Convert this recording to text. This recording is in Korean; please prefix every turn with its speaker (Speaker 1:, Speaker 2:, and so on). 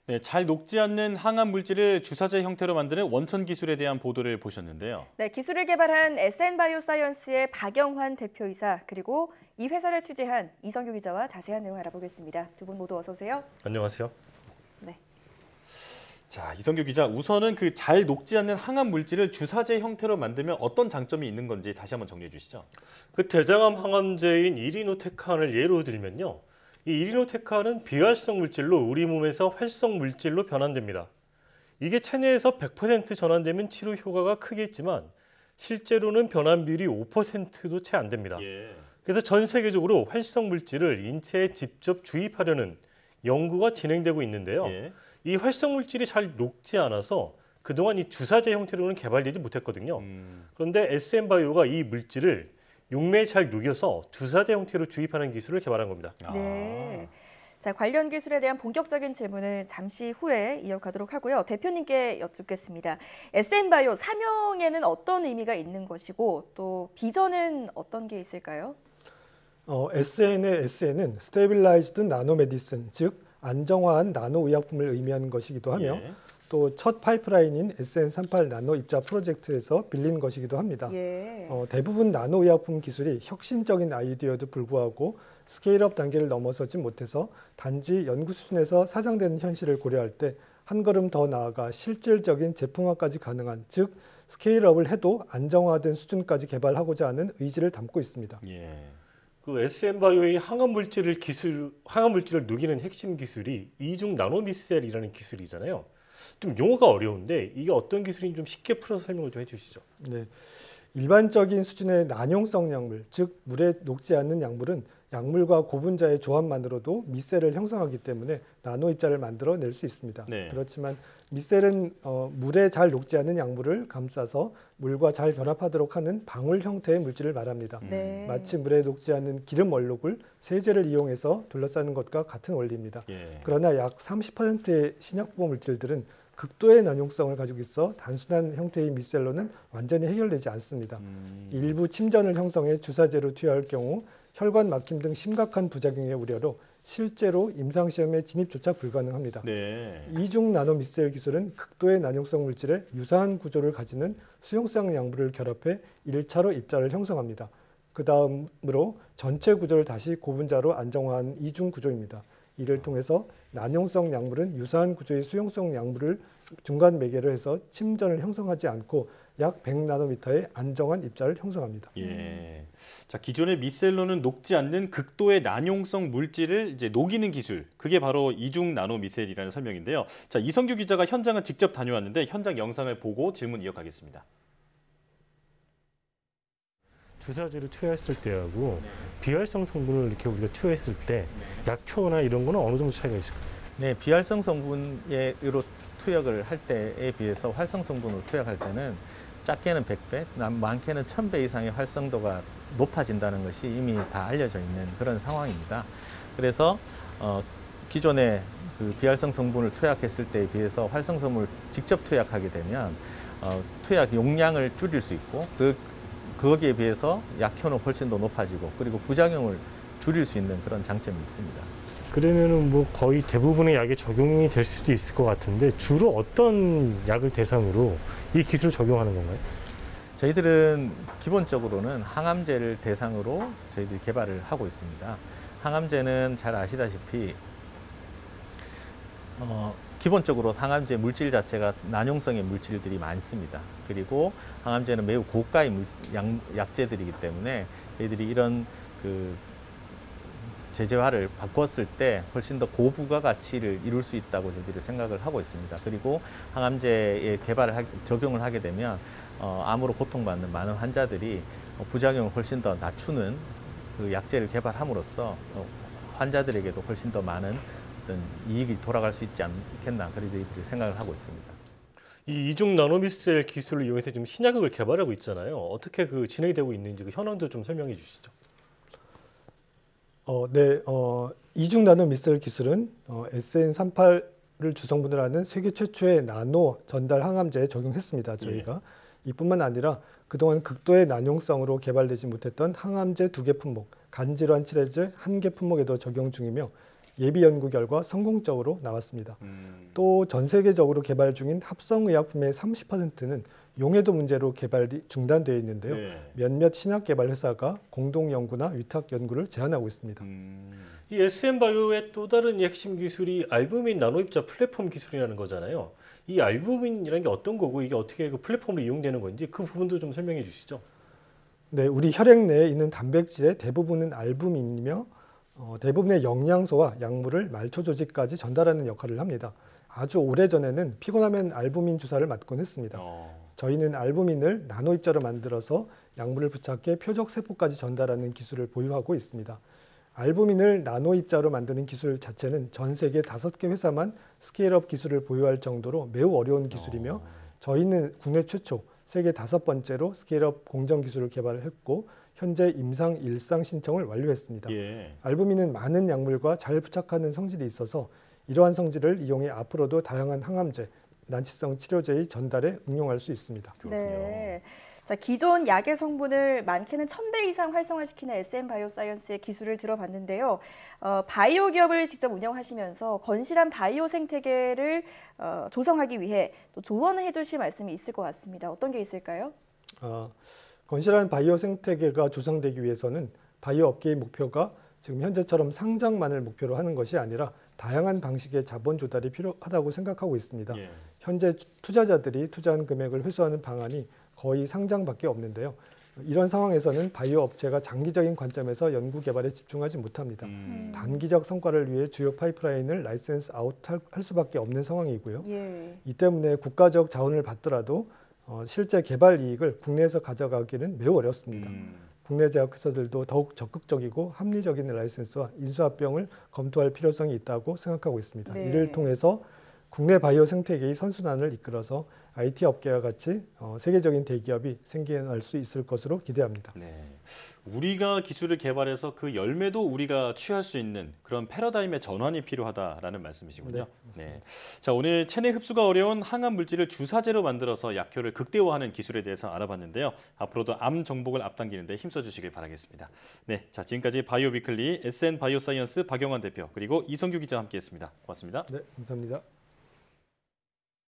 Speaker 1: 네, 잘 녹지 않는 항암 물질을 주사제 형태로 만드는 원천 기술에 대한 보도를 보셨는데요.
Speaker 2: 네, 기술을 개발한 SN바이오사이언스의 박영환 대표이사 그리고 이 회사를 취재한 이성규 기자와 자세한 내용 알아보겠습니다. 두 분 모두 어서 오세요.
Speaker 3: 안녕하세요.
Speaker 2: 네.
Speaker 1: 자, 이성규 기자, 우선은 그 잘 녹지 않는 항암 물질을 주사제 형태로 만들면 어떤 장점이 있는 건지 다시 한번 정리해 주시죠.
Speaker 3: 그 대장암 항암제인 이리노테칸을 예로 들면요. 이 이리노테칸은 비활성 물질로 우리 몸에서 활성 물질로 변환됩니다. 이게 체내에서 100% 전환되면 치료 효과가 크겠지만 실제로는 변환 비율이 5%도 채 안 됩니다. 그래서 전 세계적으로 활성 물질을 인체에 직접 주입하려는 연구가 진행되고 있는데요. 이 활성 물질이 잘 녹지 않아서 그동안 이 주사제 형태로는 개발되지 못했거든요. 그런데 SN바이오가 이 물질을 용매에 잘 녹여서 주사제 형태로 주입하는 기술을 개발한 겁니다.
Speaker 2: 네. 자, 관련 기술에 대한 본격적인 질문을 잠시 후에 이어가도록 하고요. 대표님께 여쭙겠습니다. SN바이오 사명에는 어떤 의미가 있는 것이고 또 비전은 어떤 게 있을까요?
Speaker 4: SN의 SN은 Stabilized Nanomedicine, 즉 안정화한 나노의약품을 의미하는 것이기도 하며 또 첫 파이프라인인 SN38 나노 입자 프로젝트에서 빌린 것이기도 합니다. 대부분 나노의약품 기술이 혁신적인 아이디어도 불구하고 스케일업 단계를 넘어서지 못해서 단지 연구 수준에서 사장되는 현실을 고려할 때 한 걸음 더 나아가 실질적인 제품화까지 가능한, 즉 스케일업을 해도 안정화된 수준까지 개발하고자 하는 의지를 담고 있습니다.
Speaker 3: 그 SN바이오의 항암 물질을 녹이는 핵심 기술이 이중 나노미셀이라는 기술이잖아요. 좀 용어가 어려운데 이게 어떤 기술인지 좀 쉽게 풀어서 설명을 좀 해주시죠.
Speaker 4: 네, 일반적인 수준의 난용성 약물, 즉 물에 녹지 않는 약물은 약물과 고분자의 조합만으로도 미셀을 형성하기 때문에 나노 입자를 만들어낼 수 있습니다. 그렇지만 미셀은 물에 잘 녹지 않는 약물을 감싸서 물과 잘 결합하도록 하는 방울 형태의 물질을 말합니다. 마치 물에 녹지 않는 기름 얼룩을 세제를 이용해서 둘러싸는 것과 같은 원리입니다. 그러나 약 30%의 신약보 물질들은 극도의 난용성을 가지고 있어 단순한 형태의 미셀로는 완전히 해결되지 않습니다. 일부 침전을 형성해 주사제로 투여할 경우 혈관 막힘 등 심각한 부작용의 우려로 실제로 임상시험에 진입조차 불가능합니다. 이중 나노미셀 기술은 극도의 난용성 물질에 유사한 구조를 가지는 수용성 약물을 결합해 1차로 입자를 형성합니다. 그 다음으로 전체 구조를 다시 고분자로 안정화한 이중 구조입니다. 이를 통해서 난용성 약물은 유사한 구조의 수용성 약물을 중간 매개로 해서 침전을 형성하지 않고 약 100나노미터의 안정한 입자를 형성합니다.
Speaker 1: 자, 기존의 미셀로는 녹지 않는 극도의 난용성 물질을 이제 녹이는 기술, 그게 바로 이중 나노미셀이라는 설명인데요. 자, 이성규 기자가 현장을 직접 다녀왔는데 현장 영상을 보고 질문 이어가겠습니다.
Speaker 3: 주사제를 투여했을 때하고 비활성 성분을 이렇게 우리가 투여했을 때 약효나 이런 거는 어느 정도 차이가 있을까요?
Speaker 5: 네, 비활성 성분으로 투약을 할 때에 비해서 활성 성분으로 투약할 때는 작게는 100배, 많게는 1000배 이상의 활성도가 높아진다는 것이 이미 다 알려져 있는 그런 상황입니다. 그래서 기존의 그 비활성 성분을 투약했을 때에 비해서 활성 성분을 직접 투약하게 되면 투약 용량을 줄일 수 있고 거기에 비해서 약효는 훨씬 더 높아지고 그리고 부작용을 줄일 수 있는 그런 장점이 있습니다.
Speaker 3: 그러면은 뭐 거의 대부분의 약에 적용이 될 수도 있을 것 같은데 주로 어떤 약을 대상으로 이 기술을 적용하는 건가요?
Speaker 5: 저희들은 기본적으로는 항암제를 대상으로 저희들이 개발을 하고 있습니다. 항암제는 잘 아시다시피 기본적으로 항암제 물질 자체가 난용성의 물질들이 많습니다. 그리고 항암제는 매우 고가의 약제들이기 때문에 저희들이 이런 그 제재화를 바꿨을 때 훨씬 더 고부가가치를 이룰 수 있다고 저희들이 생각을 하고 있습니다. 그리고 항암제의 적용을 하게 되면 암으로 고통받는 많은 환자들이 부작용을 훨씬 더 낮추는 그 약제를 개발함으로써 환자들에게도 훨씬 더 많은 어떤 이익이 돌아갈 수 있지 않겠나 그렇게 저희들이 생각을 하고 있습니다.
Speaker 3: 이 이중 나노미셀 기술을 이용해서 지금 신약을 개발하고 있잖아요. 어떻게 그 진행이 되고 있는지 그 현황도 좀 설명해 주시죠.
Speaker 4: 이중 나노미셀 기술은 SN38을 주성분으로 하는 세계 최초의 나노 전달 항암제에 적용했습니다. 저희가 이뿐만 아니라 그동안 극도의 난용성으로 개발되지 못했던 항암제 2개 품목, 간질환 칠해제 1개 품목에도 적용 중이며 예비 연구 결과 성공적으로 나왔습니다. 또 전 세계적으로 개발 중인 합성의약품의 30%는 용해도 문제로 개발이 중단되어 있는데요.
Speaker 1: 네.
Speaker 4: 몇몇 신약 개발 회사가 공동 연구나 위탁 연구를 제한하고 있습니다.
Speaker 3: 이 SM바이오의 또 다른 핵심 기술이 알부민 나노입자 플랫폼 기술이라는 거잖아요. 이 알부민이라는 게 어떤 거고 이게 어떻게 그 플랫폼으로 이용되는 건지 그 부분도 좀 설명해 주시죠.
Speaker 4: 네, 우리 혈액 내에 있는 단백질의 대부분은 알부민이며 대부분의 영양소와 약물을 말초 조직까지 전달하는 역할을 합니다. 아주 오래전에는 피곤하면 알부민 주사를 맞곤 했습니다. 저희는 알부민을 나노 입자로 만들어서 약물을 부착해 표적 세포까지 전달하는 기술을 보유하고 있습니다. 알부민을 나노 입자로 만드는 기술 자체는 전 세계 5개 회사만 스케일업 기술을 보유할 정도로 매우 어려운 기술이며 저희는 국내 최초, 세계 5번째로 스케일업 공정 기술을 개발했고 현재 임상 일상 신청을 완료했습니다.
Speaker 1: 예.
Speaker 4: 알부민은 많은 약물과 잘 부착하는 성질이 있어서 이러한 성질을 이용해 앞으로도 다양한 항암제, 난치성 치료제의 전달에 응용할 수 있습니다.
Speaker 2: 네. 자, 기존 약의 성분을 많게는 1000배 이상 활성화시키는 SM바이오사이언스의 기술을 들어봤는데요. 바이오 기업을 직접 운영하시면서 건실한 바이오 생태계를 조성하기 위해 또 조언해 주실 말씀이 있을 것 같습니다. 어떤 게 있을까요?
Speaker 4: 건실한 바이오 생태계가 조성되기 위해서는 바이오 업계의 목표가 지금 현재처럼 상장만을 목표로 하는 것이 아니라 다양한 방식의 자본 조달이 필요하다고 생각하고 있습니다.
Speaker 1: 예.
Speaker 4: 현재 투자자들이 투자한 금액을 회수하는 방안이 거의 상장밖에 없는데요. 이런 상황에서는 바이오 업체가 장기적인 관점에서 연구 개발에 집중하지 못합니다. 단기적 성과를 위해 주요 파이프라인을 라이센스 아웃할 수밖에 없는 상황이고요.
Speaker 2: 예.
Speaker 4: 이 때문에 국가적 자원을 받더라도 실제 개발 이익을 국내에서 가져가기는 매우 어렵습니다. 국내 제약회사들도 더욱 적극적이고 합리적인 라이센스와 인수합병을 검토할 필요성이 있다고 생각하고 있습니다.
Speaker 2: 네.
Speaker 4: 이를 통해서 국내 바이오 생태계의 선순환을 이끌어서 IT 업계와 같이 세계적인 대기업이 생겨날 수 있을 것으로 기대합니다.
Speaker 1: 네. 우리가 기술을 개발해서 그 열매도 우리가 취할 수 있는 그런 패러다임의 전환이 필요하다라는 말씀이시군요. 네. 자, 오늘 체내 흡수가 어려운 항암 물질을 주사제로 만들어서 약효를 극대화하는 기술에 대해서 알아봤는데요. 앞으로도 암 정복을 앞당기는 데 힘써 주시길 바라겠습니다. 네. 자, 지금까지 바이오 위클리 SN 바이오사이언스 박영환 대표 그리고 이성규 기자와 함께했습니다. 고맙습니다.
Speaker 4: 네, 감사합니다.